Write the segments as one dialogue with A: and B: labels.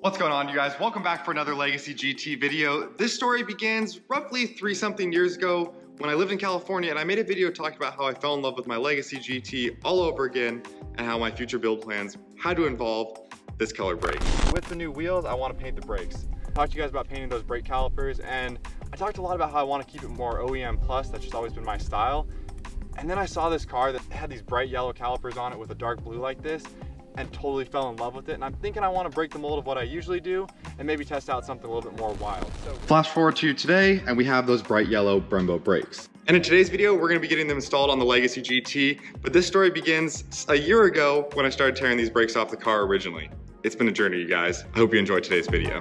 A: What's going on, you guys? Welcome back for another Legacy GT video. This story begins roughly 3-something years ago when I lived in California, and I made a video talking about how I fell in love with my Legacy GT all over again and how my future build plans had to involve this color brake. With the new wheels, I want to paint the brakes. I talked to you guys about painting those brake calipers, and I talked a lot about how I want to keep it more OEM plus. That's just always been my style. And then I saw this car that had these bright yellow calipers on it with a dark blue like this, and totally fell in love with it. And I'm thinking I want to break the mold of what I usually do and maybe test out something a little bit more wild. So flash forward to today, and we have those bright yellow Brembo brakes. And in today's video, we're gonna be getting them installed on the Legacy GT, but this story begins a year ago when I started tearing these brakes off the car originally. It's been a journey, you guys. I hope you enjoyed today's video.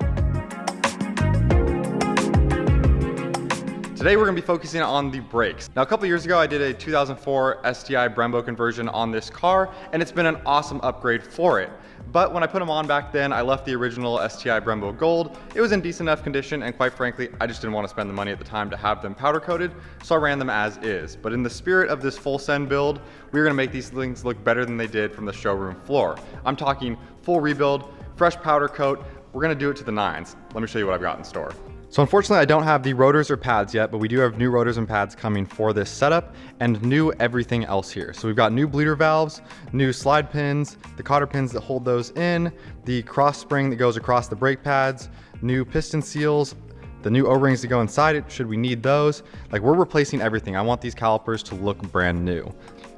A: Today we're gonna be focusing on the brakes. Now a couple years ago I did a 2004 STI Brembo conversion on this car, and it's been an awesome upgrade for it. But when I put them on back then, I left the original STI Brembo Gold. It was in decent enough condition, and quite frankly, I just didn't want to spend the money at the time to have them powder coated, so I ran them as is. But in the spirit of this full send build, we're gonna make these things look better than they did from the showroom floor. I'm talking full rebuild, fresh powder coat. We're gonna do it to the nines. Let me show you what I've got in store. So unfortunately I don't have the rotors or pads yet, but we do have new rotors and pads coming for this setup and new everything else here. So we've got new bleeder valves, new slide pins, the cotter pins that hold those in, the cross spring that goes across the brake pads, new piston seals, the new O-rings that go inside it should we need those. Like, we're replacing everything. I want these calipers to look brand new.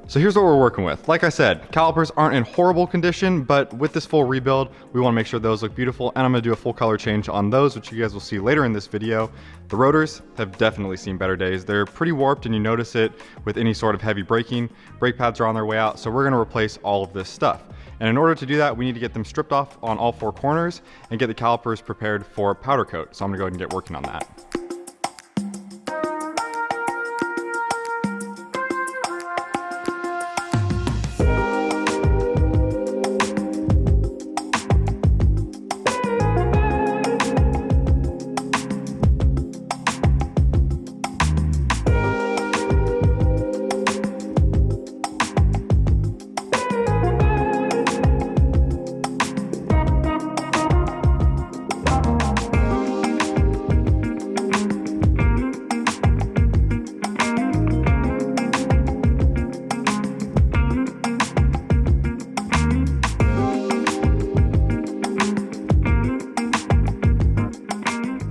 A: So here's what we're working with. Like I said, calipers aren't in horrible condition, but with this full rebuild, we want to make sure those look beautiful, and I'm going to do a full color change on those, which you guys will see later in this video. The rotors have definitely seen better days. They're pretty warped, and you notice it with any sort of heavy braking. Brake pads are on their way out, so we're going to replace all of this stuff. And in order to do that, we need to get them stripped off on all four corners and get the calipers prepared for powder coat. So I'm going to go ahead and get working on that.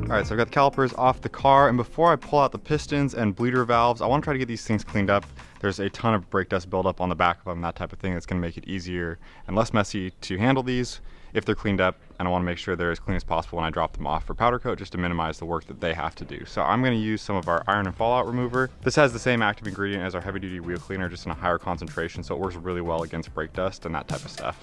A: All right, so I've got the calipers off the car, and before I pull out the pistons and bleeder valves, I want to try to get these things cleaned up. There's a ton of brake dust buildup on the back of them, that type of thing. That's going to make it easier and less messy to handle these if they're cleaned up, and I want to make sure they're as clean as possible when I drop them off for powder coat, just to minimize the work that they have to do. So I'm going to use some of our iron and fallout remover. This has the same active ingredient as our heavy duty wheel cleaner, just in a higher concentration, so it works really well against brake dust and that type of stuff.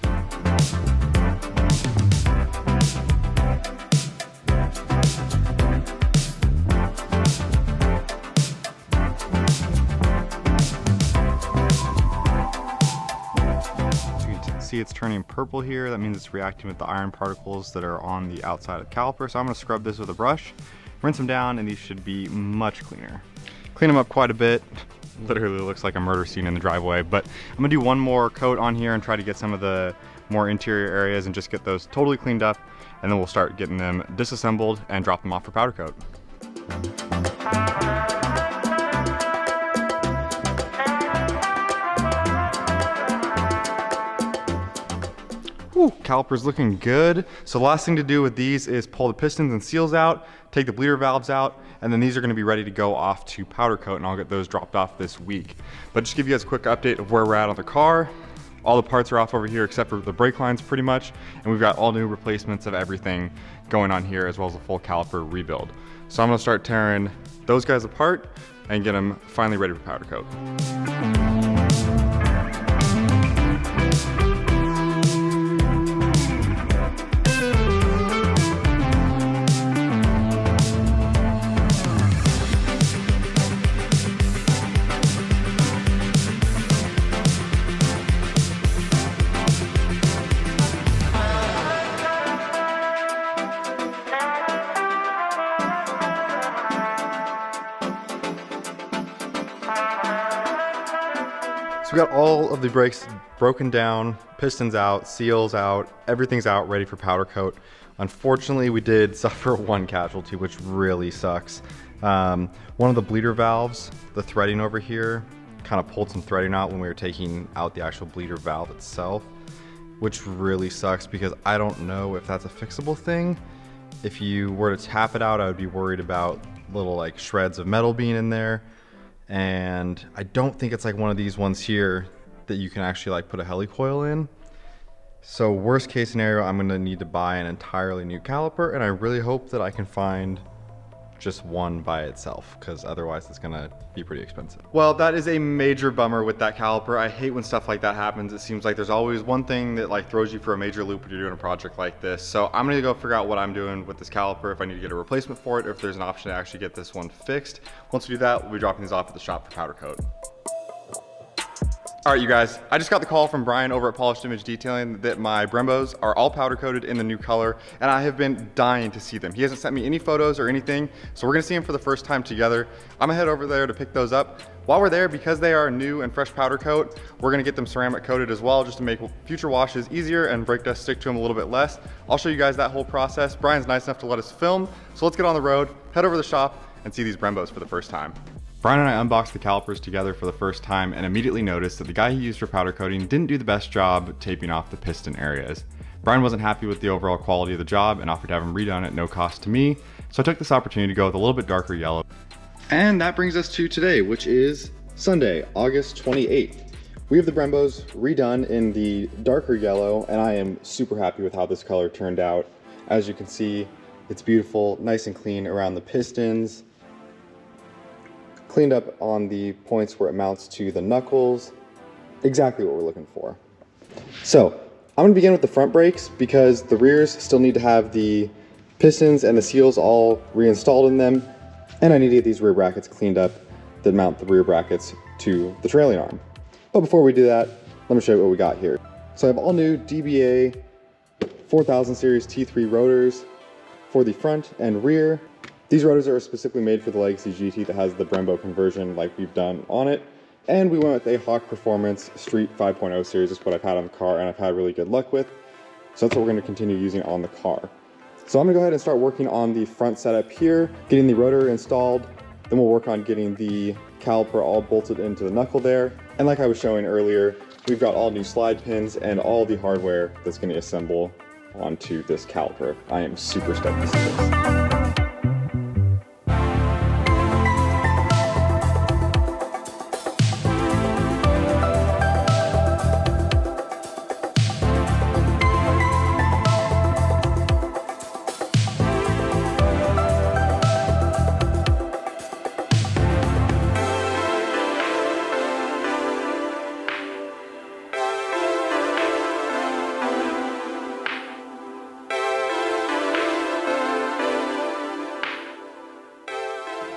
A: See, it's turning purple here. That means it's reacting with the iron particles that are on the outside of the caliper. So I'm going to scrub this with a brush, rinse them down, and these should be much cleaner. Clean them up quite a bit. Literally looks like a murder scene in the driveway, but I'm gonna do one more coat on here and try to get some of the more interior areas and just get those totally cleaned up, and then we'll start getting them disassembled and drop them off for powder coat. Whew, caliper's looking good. So the last thing to do with these is pull the pistons and seals out, take the bleeder valves out, and then these are gonna be ready to go off to powder coat, and I'll get those dropped off this week. But just give you guys a quick update of where we're at on the car. All the parts are off over here except for the brake lines pretty much, and we've got all new replacements of everything going on here, as well as a full caliper rebuild. So I'm gonna start tearing those guys apart and get them finally ready for powder coat. So we got all of the brakes broken down, pistons out, seals out, everything's out, ready for powder coat. Unfortunately, we did suffer one casualty, which really sucks. One of the bleeder valves, the threading over here, kind of pulled some threading out when we were taking out the actual bleeder valve itself, which really sucks because I don't know if that's a fixable thing. If you were to tap it out, I would be worried about little like shreds of metal being in there. And I don't think it's like one of these ones here that you can actually like put a helicoil in. So worst case scenario, I'm gonna need to buy an entirely new caliper, and I really hope that I can find just one by itself, because otherwise it's gonna be pretty expensive. Well, that is a major bummer with that caliper. I hate when stuff like that happens. It seems like there's always one thing that like throws you for a major loop when you're doing a project like this. So I'm gonna go figure out what I'm doing with this caliper, if I need to get a replacement for it, or if there's an option to actually get this one fixed. Once we do that, we'll be dropping these off at the shop for powder coat. All right, you guys, I just got the call from Brian over at Polished Image Detailing that my Brembos are all powder coated in the new color, and I have been dying to see them. He hasn't sent me any photos or anything, so we're gonna see them for the first time together. I'm gonna head over there to pick those up. While we're there, because they are new and fresh powder coat, we're gonna get them ceramic coated as well, just to make future washes easier and brake dust stick to them a little bit less. I'll show you guys that whole process. Brian's nice enough to let us film, so let's get on the road, head over to the shop, and see these Brembos for the first time. Brian and I unboxed the calipers together for the first time and immediately noticed that the guy he used for powder coating didn't do the best job taping off the piston areas. Brian wasn't happy with the overall quality of the job and offered to have him redone at no cost to me, so I took this opportunity to go with a little bit darker yellow. And that brings us to today, which is Sunday, August 28th. We have the Brembos redone in the darker yellow, and I am super happy with how this color turned out. As you can see, it's beautiful, nice and clean around the pistons. Cleaned up on the points where it mounts to the knuckles. Exactly what we're looking for. So I'm gonna begin with the front brakes because the rears still need to have the pistons and the seals all reinstalled in them. And I need to get these rear brackets cleaned up that mount the rear brackets to the trailing arm. But before we do that, let me show you what we got here. So I have all new DBA 4000 series T3 rotors for the front and rear. These rotors are specifically made for the Legacy GT that has the Brembo conversion like we've done on it. And we went with a Hawk Performance Street 5.0 series. That's what I've had on the car and I've had really good luck with. So that's what we're going to continue using on the car. So I'm going to go ahead and start working on the front setup here, getting the rotor installed. Then we'll work on getting the caliper all bolted into the knuckle there. And like I was showing earlier, we've got all new slide pins and all the hardware that's going to assemble onto this caliper. I am super stoked to see this.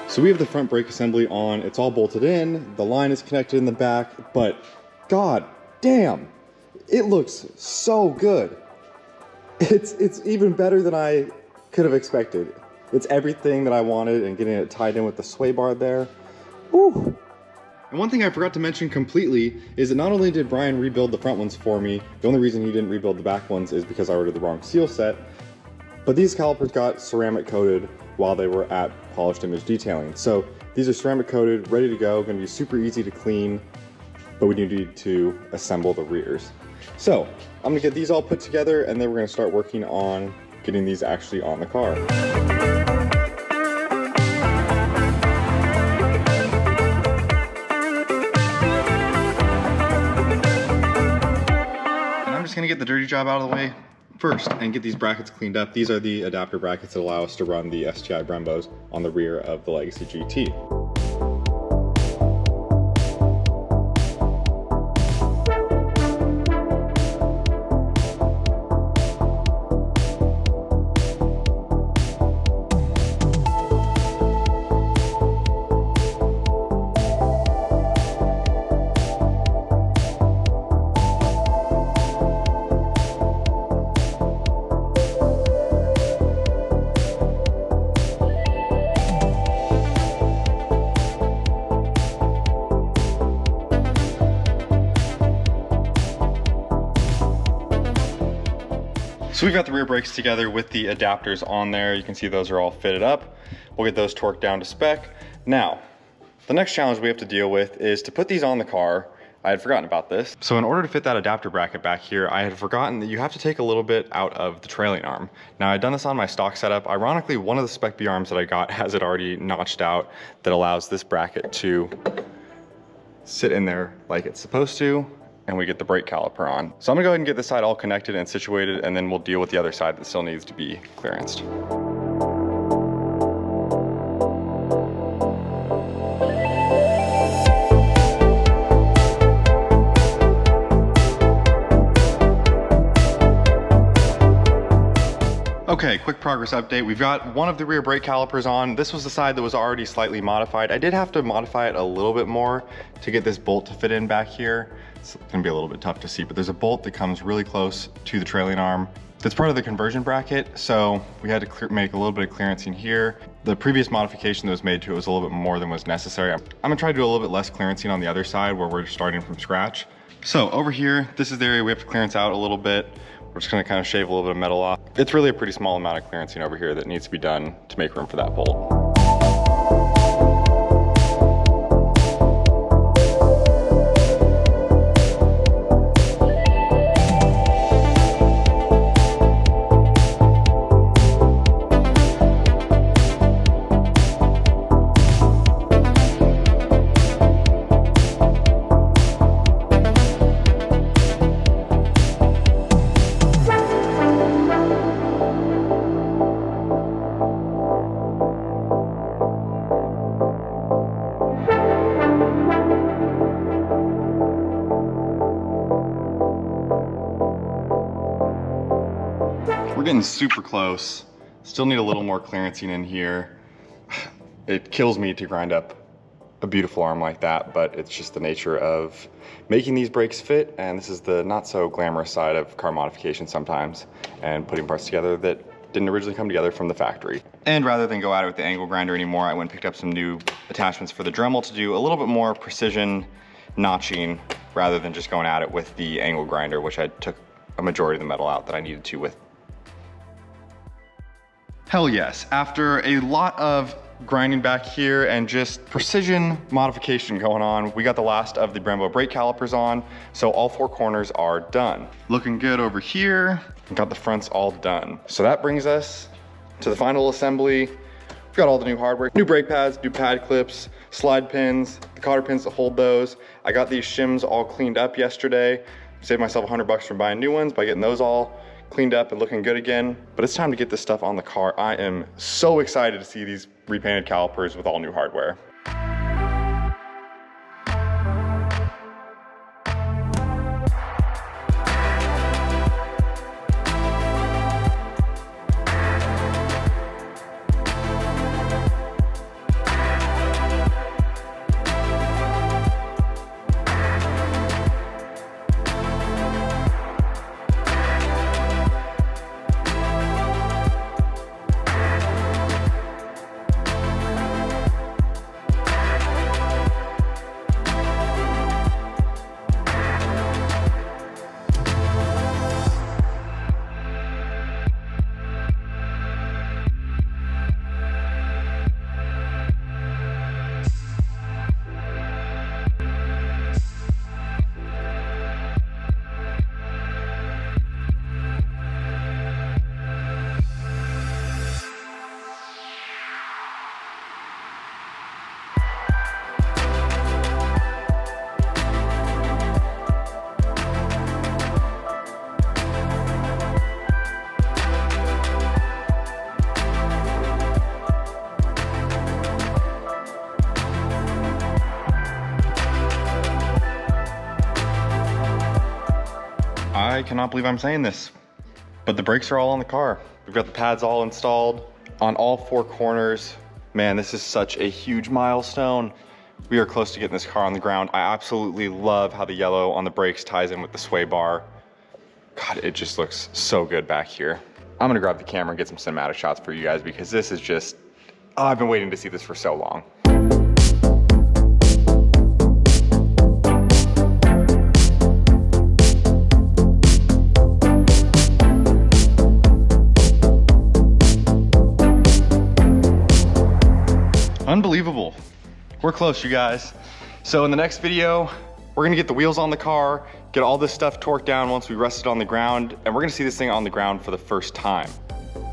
A: So we have the front brake assembly on, it's all bolted in, the line is connected in the back, but god damn, it looks so good. It's even better than I could have expected. It's everything that I wanted and getting it tied in with the sway bar there. Woo. And one thing I forgot to mention completely is that not only did Brian rebuild the front ones for me, the only reason he didn't rebuild the back ones is because I ordered the wrong seal set, but these calipers got ceramic coated while they were at Polished Image Detailing. So these are ceramic coated, ready to go, gonna be super easy to clean, but we need to assemble the rears. So I'm gonna get these all put together and then we're gonna start working on getting these actually on the car. And I'm just gonna get the dirty job out of the way first and get these brackets cleaned up. These are the adapter brackets that allow us to run the STI Brembos on the rear of the Legacy GT. So we've got the rear brakes together with the adapters on there. You can see those are all fitted up. We'll get those torqued down to spec. Now, the next challenge we have to deal with is to put these on the car. I had forgotten about this. So in order to fit that adapter bracket back here, I had forgotten that you have to take a little bit out of the trailing arm. Now I'd done this on my stock setup. Ironically, one of the Spec B arms that I got has it already notched out that allows this bracket to sit in there like it's supposed to, and we get the brake caliper on. So I'm gonna go ahead and get this side all connected and situated, and then we'll deal with the other side that still needs to be clearanced. Okay, quick progress update. We've got one of the rear brake calipers on. This was the side that was already slightly modified. I did have to modify it a little bit more to get this bolt to fit in back here. It's gonna be a little bit tough to see, but there's a bolt that comes really close to the trailing arm. That's part of the conversion bracket, so we had to make a little bit of clearance in here. The previous modification that was made to it was a little bit more than was necessary. I'm gonna try to do a little bit less clearancing on the other side where we're starting from scratch. So over here, this is the area we have to clearance out a little bit. We're just gonna kind of shave a little bit of metal off. It's really a pretty small amount of clearancing over here that needs to be done to make room for that bolt. We're getting super close. Still need a little more clearancing in here. It kills me to grind up a beautiful arm like that, but it's just the nature of making these brakes fit, and this is the not so glamorous side of car modification sometimes, and putting parts together that didn't originally come together from the factory. And rather than go at it with the angle grinder anymore, I went and picked up some new attachments for the Dremel to do a little bit more precision notching rather than just going at it with the angle grinder, which I took a majority of the metal out that I needed to with. Hell yes, after a lot of grinding back here and just precision modification going on, we got the last of the Brembo brake calipers on, so all four corners are done. Looking good over here, we got the fronts all done. So that brings us to the final assembly. We've got all the new hardware, new brake pads, new pad clips, slide pins, the cotter pins to hold those. I got these shims all cleaned up yesterday. Saved myself $100 from buying new ones by getting those all cleaned up and looking good again. But it's time to get this stuff on the car. I am so excited to see these repainted calipers with all new hardware. I cannot believe I'm saying this, but the brakes are all on the car. We've got the pads all installed on all four corners. Man, this is such a huge milestone. We are close to getting this car on the ground. I absolutely love how the yellow on the brakes ties in with the sway bar. God, it just looks so good back here. I'm gonna grab the camera and get some cinematic shots for you guys because this is just, oh, I've been waiting to see this for so long. Unbelievable. We're close, you guys. So in the next video, we're gonna get the wheels on the car, get all this stuff torqued down once we rest it on the ground, and we're gonna see this thing on the ground for the first time.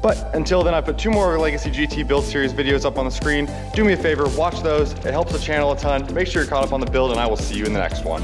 A: But until then, I put 2 more Legacy GT build series videos up on the screen. Do me a favor, watch those. It helps the channel a ton. Make sure you're caught up on the build, and I will see you in the next one.